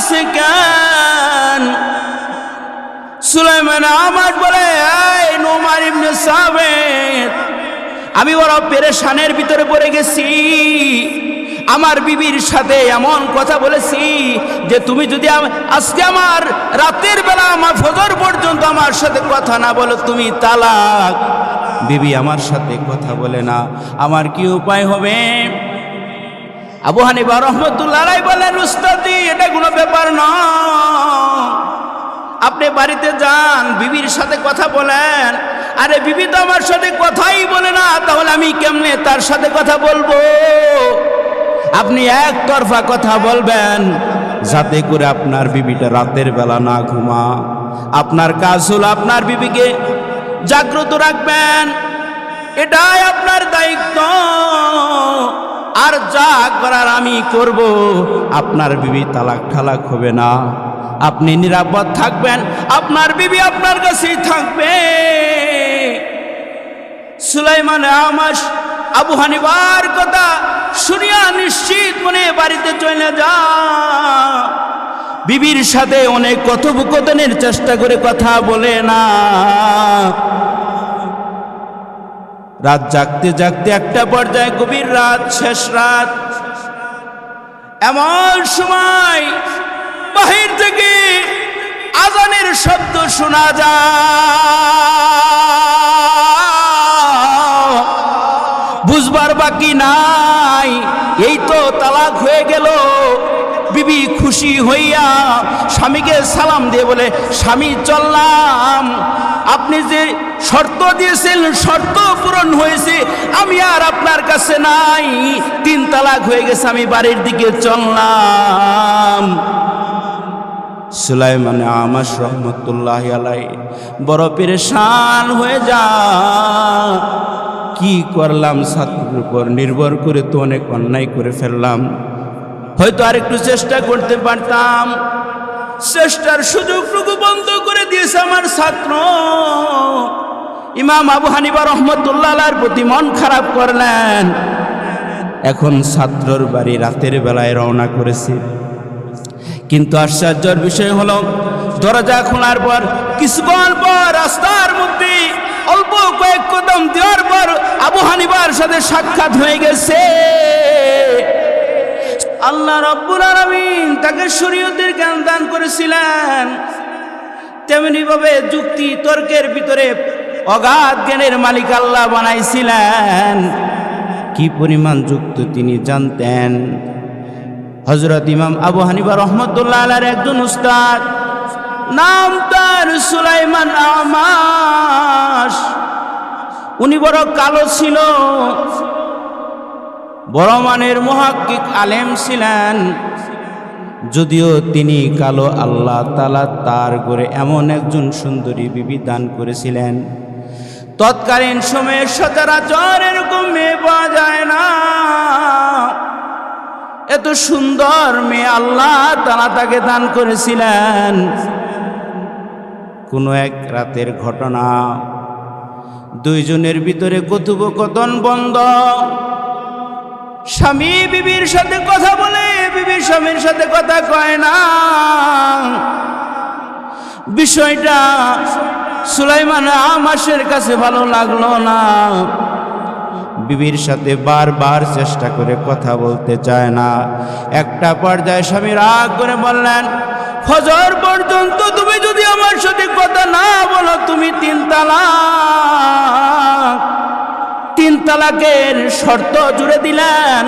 বলতেছে কেন? সুলাইমান আমার বলে, এই নোমান ইবনে সাবিত, আমি বড় পেরেশানের ভিতরে পড়ে গেছি। আমার বিবির সাথে এমন কথা বলেছি যে তুমি যদি আজকে আমার রাতের বেলা আমার ফজর পর্যন্ত আমার সাথে কথা না বলো, তুমি তালাক। বিবি আমার সাথে কথা বলে না, আমার কি উপায় হবে? আবু হানিফা রাহমাতুল্লাহ আলাইহি বলেন, উস্তাদি এটা কোনো ব্যাপার নয়, আপনি বাড়িতে যান, বিবির সাথে কথা বলেন। আরে বিবি তো আমার সাথে কথাই বলে না, তাহলে আমি কেমনে তার সাথে কথা বলবো? আপনি একতরফা কথা বলবেন যাতে করে আপনার বিবিটা রাতের বেলা না ঘুমা। আপনার কাজ হলো আপনার বিবিকে জাগ্রত রাখবেন, এটাই আপনার দায়িত্ব। আর যা করার আমি করব, আপনার বিবি তালাক ঠালাক হবে না, আপনি নিরাপদ থাকবেন, আপনার বিবি আপনার কাছেই থাকবে। সুলাইমান আমাশ আবু হানিফার কথা শুনিয়া নিশ্চিত মনে বাড়িতে চলে যা। বিবির সাথে অনেক কথোপকথনের চেষ্টা করে কথা বলে না। রাত জাগতে জাগতে একটা পর্যায়ে গভীর রাত, শেষ রাত, এমন সময় বাহির থেকে আজানের শব্দ শোনা যায়। বুঝবার বাকি নাই, এই তো তালাক হয়ে গেল। বিবি খুশি হইয়া স্বামীকে সালাম দিয়ে বলে, স্বামী চললাম, আপনি যে শর্ত দিয়েছেন শর্ত পূরণ হয়েছে, আমি আর আপনার কাছে নাই, 3 তালাক হয়ে গেছে, আমি বাড়ির দিকে চললাম। সুলাইমান আমাশ রহমতুল্লাহ আলাইহি বড় পেরেশান হয়ে যা, কি করলাম? ছাত্রের উপর নির্ভর করে তো অনেক অন্যায় করে ফেললাম, হয়তো আর একটু চেষ্টা করতে পারতাম। চেষ্টার সুযোগটুকু বন্ধ করে দিয়েছে আমার ছাত্র। ইমাম আবু হানিফা রহমতুল্লাহ আলাইহির প্রতি মন খারাপ করলেন। এখন ছাত্রর বাড়ি রাতের বেলায় রওনা করেছে, কিন্তু আশ্চর্যের বিষয় হলো দরজা খোলার পর কিছুক্ষণ পর রাস্তার মধ্যে অল্প কয়েক কদম দেওয়ার পর আবু হানিফার সাথে সাক্ষাৎ হয়ে গেছে। আল্লাহ রাব্বুল আলামিন তাকে শরীয়তের জ্ঞান দান করেছিলেন, তেমনি ভাবে যুক্তি তর্কের ভিতরে অগাধ জ্ঞানের মালিক আল্লাহ বানাইছিলেন। কি পরিমাণ যুক্তি তিনি জানতেন। হযরত ইমাম আবু হানিফা রহমতুল্লাহ আলাইহির একজন উস্তাদ, নাম তার সুলাইমান আমাশ। উনি বড় কালো ছিল, বড় মানের মুহাক্কিক আলেম ছিলেন। যদিও তিনি কালো, আল্লাহ তাআলা তার করে এমন একজন সুন্দরী বিবি দান করেছিলেন, তৎকালীন সময়ে সচরাচর এরকম মেয়ে পাওয়া যায় না। এত সুন্দর মেয়ে আল্লাহ তাআলা তাকে দান করেছিলেন। কোনো এক রাতের ঘটনা, দুইজনের ভিতরে কথোপকথন বন্ধ। স্বামী বিবির সাথে কথা বলে, বিবি স্বামীর সাথে কথা কয় না। বিষয়টা সুলাইমান আমাশের কাছে ভালো লাগলো না। বিবির সাথে বারবার চেষ্টা করে কথা বলতে চায় না। একটা পর্যায়ে স্বামী রাগ করে বললেন, ফজর পর্যন্ত তুমি যদি আমার সাথে কথা না বলো, তুমি 3 তালাক। 3 তালাকের শর্ত জুড়ে দিলেন।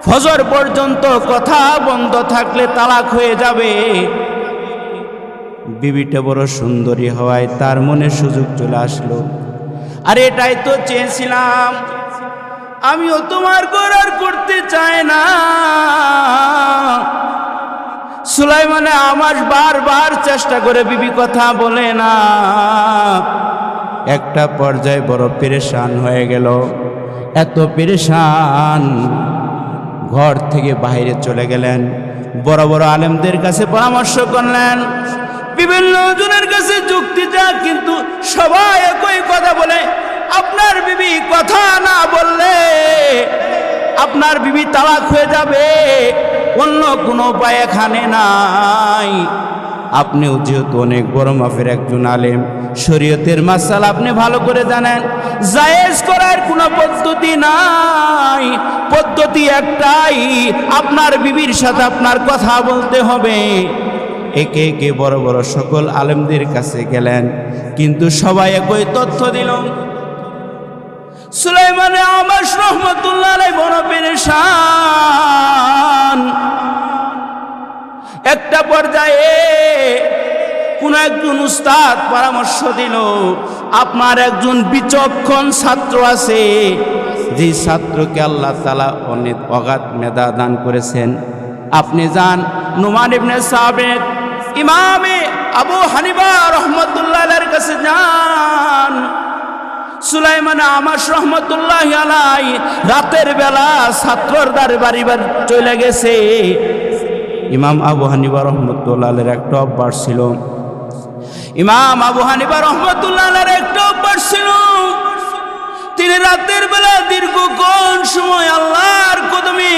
ফজর পর্যন্ত কথা বন্ধ থাকলে তালাক হয়ে যাবে। বিবিটা বড় সুন্দরী হওয়ায় তার মনে সুযোগ চলে আসলো, আর এটাই তো চেয়েছিলাম, আমিও তোমার করার করতে চাই না। সুলাইমান আমাশ বারবার চেষ্টা করে, বিবি কথা বলে না। একটা পর্যায়ে বড় পেরেশান হয়ে গেল। এত পেরেশান, ঘর থেকে বাইরে চলে গেলেন। বড় বড় আলেমদের কাছে পরামর্শ করলেন, বিভিন্ন জনের কাছে যুক্তি যা, কিন্তু সবাই একই কথা বলে, আপনার বিবি কথা না বললে আপনার বিবি তালাক হয়ে যাবে, অন্য কোনো উপায় এখানে নাই। আপনিও যেহেতু অনেক বড় মাপের একজন আলেম, শরীয়তের মাসালা আপনি ভালো করে জানেন, জায়েজ করার কোনো পদ্ধতি নাই, পদ্ধতি একটাই, আপনার বিবির সাথে আপনার কথা বলতে হবে। একে একে বড় বড় সকল আলেমদের কাছে গেলেন, কিন্তু সবাই একই তথ্য দিল। সুলাইমান আমাশ রহমতুল্লাহ আলাইহি বড় পেরেশান। একটা পর্যায়ে কোন একজন উস্তাদ পরামর্শ দিল, আপনার একজন বিচক্ষণ ছাত্র আছে, যে ছাত্রকে আল্লাহ তাআলা অনেক অগাধ মেধা দান করেছেন, আপনি যান নুমান ইবনে সাবিত ইমামে আবু হানিফা রহমতুল্লাহ আলাইহির কাছে যান। সুলাইমান আমাশ রহমতুল্লাহ আলাইহি রাতের বেলা ছাত্রর দরবারে চলে গেছে। ইমাম আবু হানিফা রহমতুল্লাহ আলাইহির একটা অভ্যাস ছিল, ইমাম আবু হানিফা রহমতুল্লাহ আলাইহির একটা অভ্যাস ছিল, তিনি রাতের বেলা দীর্ঘক্ষণ সময় আল্লাহর কদমে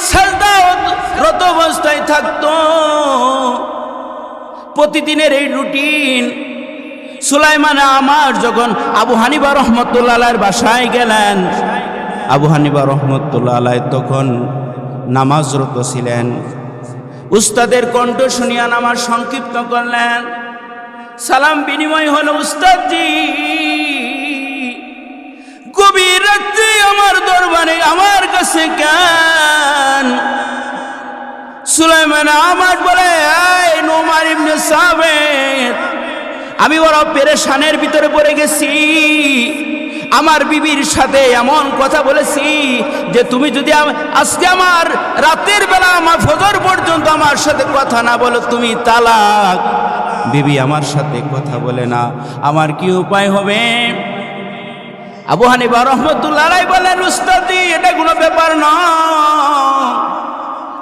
সিজদারত অবস্থায় থাকতো। প্রতিদিনের এই রুটিন। সুলাইমান আমাশ যখন আবু হানিফা রহমতুল্লাহ আলাইহির বাসায় গেলেন, আবু হানিফা রহমতুল্লাহ আলাইহি তখন নামাজরত ছিলেন। উস্তাদের কণ্ঠ শুনিয়া নামাজ সংক্ষিপ্ত করলেন, সালাম বিনিময় হলো। উস্তাদজি, গভীর রাত্রে আমার দরবারে আমার কাছে কেন? সুলাইমান আমাশ বলে, এই নুমান ইবনে সাবিত, আমি বড় পেরেশানের ভিতরে পড়ে গেছি। আমার বিবির সাথে এমন কথা বলেছি যে তুমি যদি আজকে আমার রাতের বেলা আমার ফজর পর্যন্ত আমার সাথে কথা না বলো, তুমি তালাক। বিবি আমার সাথে কথা বলে না, আমার কি উপায় হবে? আবু হানিফা রহমতুল্লাহ আলাইহি বলেন, উস্তাদি, এটা কোনো ব্যাপার নয়,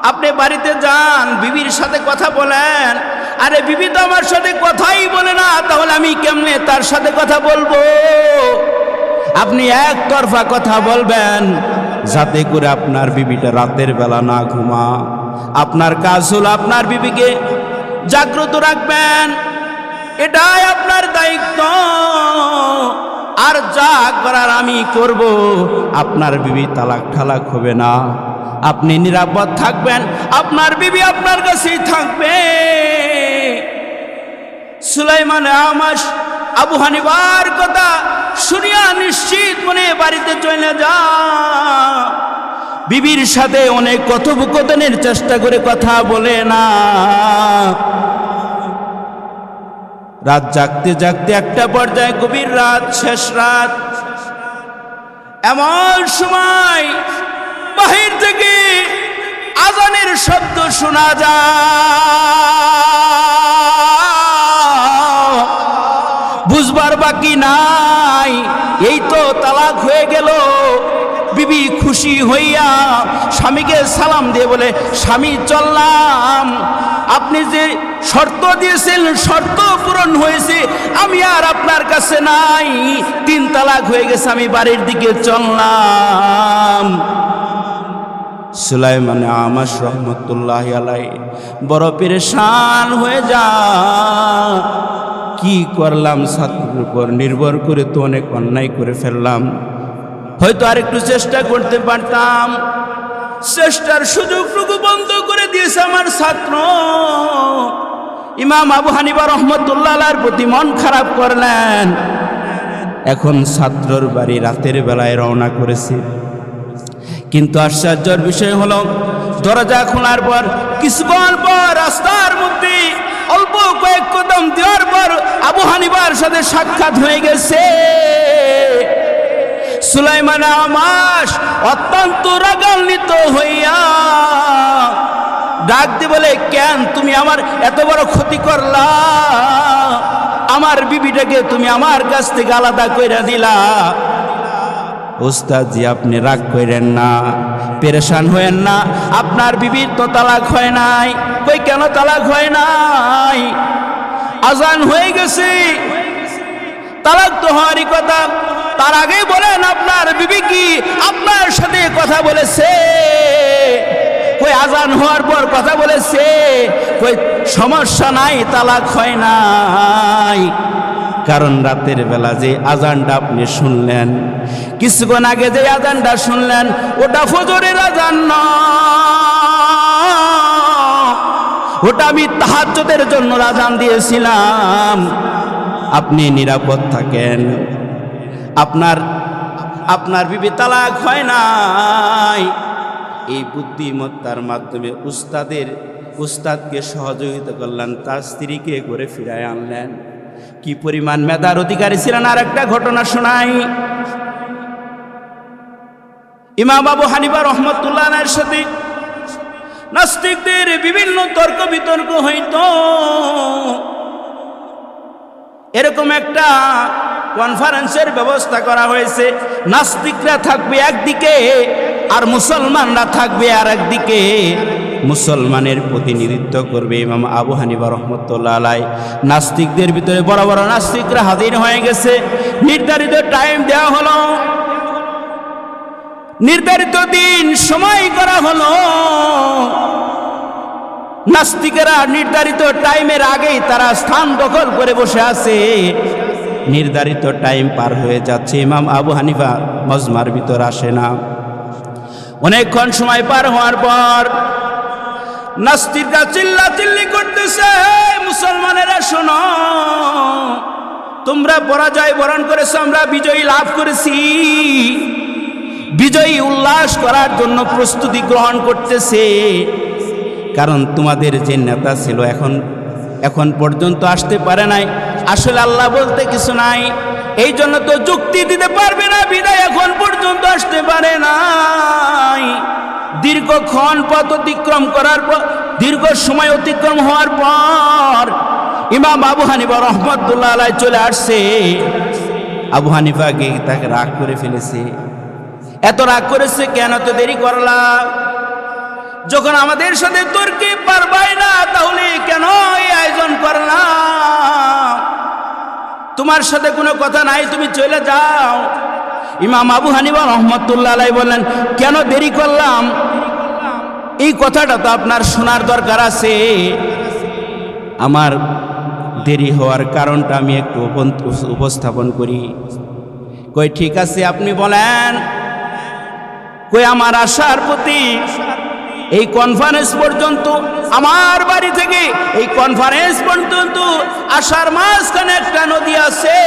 আপনি বাড়িতে যান, বিবির সাথে কথা বলেন। আরে বিবি তো আমার সাথে কথাই বলে না, তাহলে আমি কেমনে তার সাথে কথা বলবো? আপনি একতরফা কথা বলবেন, যাতে করে আপনার বিবিটা রাতের বেলা না ঘুমা। আপনার কাজ হলো আপনার বিবিকে জাগ্রত রাখবেন, এটাই আপনার দায়িত্ব। আর যা করার আমি করব, আপনার বিবি তালাক ঠালাক হবে না, আপনি নিরাপদ থাকবেন, আপনার বিবি আপনার কাছেই থাকবে। সুলাইমান আমাশ আবু হানিফার কথা শুনিয়া নিশ্চিত মনে বাড়িতে চলে যা। বিবির সাথে অনেক কথোপকথনের চেষ্টা করে কথা বলে না। রাত জাগতে জাগতে একটা পর্যায়ে গভীর রাত, শেষ রাত, এমন সময় বাহির থেকে আজানের শব্দ শোনা যায়। বুঝবার বাকি নাই, এই তো তালাক হয়ে গেল। বিবি খুশি হইয়া স্বামীকে সালাম দিয়ে বলে, স্বামী চললাম, আপনি যে শর্ত দিয়েছেন শর্ত পূরণ হয়েছে, আমি আর আপনার কাছে নাই, 3 তালাক হয়ে গেছে, আমি বাড়ির দিকে চললাম। সুলাইমান আমাশ রহমতুল্লাহ আলাইহি বড় পেরেশান হয়ে যা, কি করলাম? ছাত্রের উপর নির্ভর করে তো অনেক অন্যায় করে ফেললাম, হয়তো আর একটু চেষ্টা করতে পারতাম। চেষ্টার সুযোগটুকু বন্ধ করে দিয়েছে আমার ছাত্র। ইমাম আবু হানিফা রহমতুল্লাহ আলাইহির প্রতি মন খারাপ করলেন। এখন ছাত্রর বাড়ি রাতের বেলায় রওনা করেছে, কিন্তু আশ্চর্যের বিষয় হলো, দরজা খোলার পর কিছুক্ষণ পর রাস্তার মধ্যে অল্প কয়েক কদম দেওয়ার পর আবু হানিফার সাথে সাক্ষাৎ হয়ে গেছে। সুলাইমান আমাশ অত্যন্ত রাগান্বিত হইয়া ডাক দিয়ে বলে, কেন তুমি আমার এত বড় ক্ষতি করলা? আমার বিবিটাকে তুমি আমার কাছ থেকে আলাদা কইরা দিলা। ওস্তাদ জি, আপনি রাগ করেন না, পেরেশান হয়েন না, আপনার বিবির তো তালাক হয় নাই। কই কেন তালাক হয় নাই? আজান হয়ে গেছে, তালাক তো হওয়ারই কথা। তার আগে বলেন, আপনার বিবি কি আপনার সাথে কথা বলেছে? কই আজান আজান হওয়ার পর কথা বলেছে, কই সমস্যা নাই, তালাক হয় নাই। কারণ রাতের বেলা যে আজানটা আপনি শুনলেন, কিছুক্ষণ আগে যে আজানটা শুনলেন, ওটা ফজরের আজান নয়, ওটা আমি তাহাজ্জুদের জন্য আজান দিয়েছিলাম। আপনি নিরাপদ থাকেন, আপনার বিবি তালাক হয় নাই। এই বুদ্ধিমত্তার মাধ্যমে উস্তাদকে সহযোগিতা করলেন, তার স্ত্রীকে করে ফিরায় আনলেন। কি পরিমাণ মেধার অধিকারী ছিলেন। আর একটা ঘটনা শোনাই। ইমাম আবু হানিফা রহমতুল্লাহ আলাইহির সাথে নাস্তিকদের বিভিন্ন তর্ক বিতর্ক হইত। এরকম একটা কনফারেন্সের ব্যবস্থা করা হয়েছে। নাস্তিকরা থাকবে একদিকে আর মুসলমানরা থাকবে আর একদিকে। মুসলমানের প্রতিনিধিত্ব করবে ইমাম আবু হানিফা রহমতুল্লাহ আলাইহি। নাস্তিকদের ভিতরে বড় বড় নাস্তিকরা হাজির হয়ে গেছে। নির্ধারিত টাইম দেওয়া হলো, নির্ধারিত দিন সময় করা হলো। নাস্তিকেরা নির্ধারিত টাইমের আগেই তারা স্থান দখল করে বসে আছে। নির্ধারিত টাইম পার হয়ে যাচ্ছে, ইমাম আবু হানিফা মজমার ভিতর আসে না। অনেকক্ষণ সময় পার হওয়ার পর নাস্তিকরা চিল্লাচিল্লি করতেছে, মুসলমানেরা শোনো, তোমরা পরাজয় বরণ করেছো, আমরা বিজয়ী লাভ করেছি। বিজয়ী উল্লাস করার জন্য প্রস্তুতি গ্রহণ করতেছে। কারণ তোমাদের যে নেতা ছিল এখন পর্যন্ত আসতে পারে নাই। আসলে আল্লাহ বলতে কিছু নাই, এই জন্য তো যুক্তি দিতে পারবে না, বিদায় এখন পর্যন্ত আসতে পারে নাই। দীর্ঘক্ষণ পথ অতিক্রম করার পর, দীর্ঘ সময় অতিক্রম হওয়ার পর ইমাম আবু হানিফা রহমতুল্লাহ আলাইহি চলে আসছে। আবু হানিফা গিয়ে তাকে রাগ করে ফেলেছে। এত রাগ করেছে, কেন তো দেরি করলা? যখন আমাদের সাথে তর্কে পারবাই না, তাহলে কেন এই আয়োজন করলাম? তোমার সাথে কোনো কথা নাই, তুমি চলে যাও। ইমাম আবু হানিফা রহমতুল্লাহ আলাইহি বললেন, কেন দেরি করলাম? এই কথাটা তো আপনার শোনার দরকার আছে। আমার দেরি হওয়ার কারণটা আমি একটু উপস্থাপন করি। কই ঠিক আছে, আপনি বলেন। কই আমার আশার প্রতি এই কনফারেন্স পর্যন্ত, আমার বাড়ি থেকে এই কনফারেন্স পর্যন্ত আসার মাঝখানে একটা নদী আছে।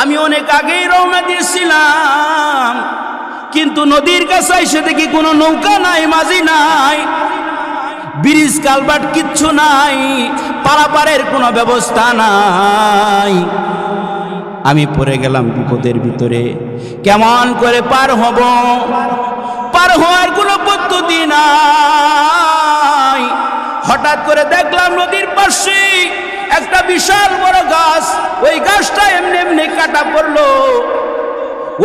আমি অনেক আগেই রওনা দিয়েছিলাম, কিন্তু নদীর কাছে এসে দেখি কোনো নৌকা নাই, মাঝি নাই, ব্রিজ কালভার্ট কিচ্ছু নাই, পারাপারের কোনো ব্যবস্থা নাই। আমি পড়ে গেলাম বিপদের ভিতরে। কেমন করে পার হব? পার হওয়ার কোনো পদ্ধতি নাই। হঠাৎ করে দেখলাম নদীর পাশে একটা বিশাল বড় গাছ। ওই গাছটা এমনি এমনি কাটা পড়লো।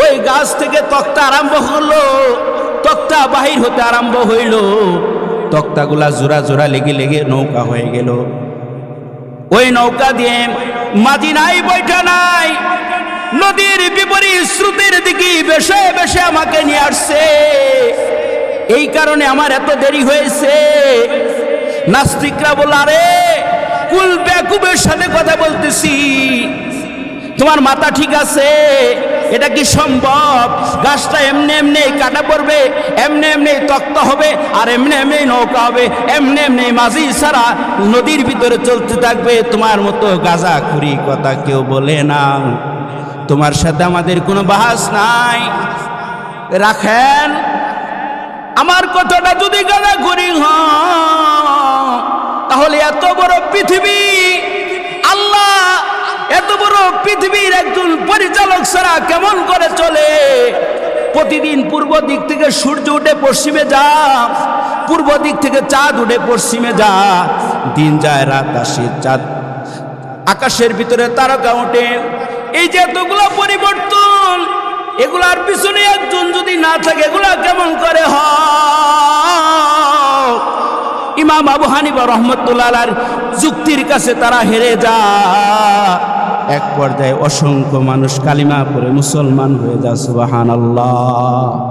ওই গাছ থেকে তক্তা আরম্ভ হলো, তক্তা বাহির হতে আরম্ভ হইল। তক্তাগুলা জোড়া জোড়া লেগে লেগে নৌকা হয়ে গেল। ওই নৌকা দিয়ে মাঝি নাই, বৈঠা নাই, নদীর বিপরীত স্রোতের দিকে বেশে বেশে আমাকে নিয়ে আসছে। এই কারণে আমার এত দেরি হয়েছে। নাস্তিকরা বলল, আরে কুল বেকুবের সাথে কথা বলতেছি, তোমার মাথা ঠিক আছে? এটা কি সম্ভব? গাছটা এমনি এমনি কাটা পড়বে, এমনি এমনি তক্তা হবে, আর এমনি এমনি নৌকা হবে, এমনি এমনি মাঝি ছাড়া নদীর ভিতরে চলতে থাকবে। তোমার মতো গাঁজাখুরি কথা কেউ বলে না। তোমার সাথে আমাদের কোনো বাহাস নাই। রাখেন, আমার কথাটা যদি গাঁজাখুরি হয়, তাহলে এত বড় পৃথিবী, আল্লাহ এত বড় পৃথিবীর একজন পরিচালক ছাড়া কেমন করে চলে? প্রতিদিন পূর্ব দিক থেকে সূর্য উঠে পশ্চিমে যা, পূর্ব দিক থেকে চাঁদ উঠে পশ্চিমে যা, দিন যায় রাত আসে, চাঁদ আকাশের ভিতরে তারকা ওঠে। এই যে এতগুলো পরিবর্তন, এগুলার পিছনে একজন যদি না থাকে, এগুলা কেমন করে হয়? ইমাম আবু হানিফা রহমতুল্লাহ আলাইহির যুক্তির কাছে তারা হেরে যায়। এক পর্যায়ে অসংখ্য মানুষ কালিমা পড়ে মুসলমান হয়ে যায়। সুবহানাল্লাহ।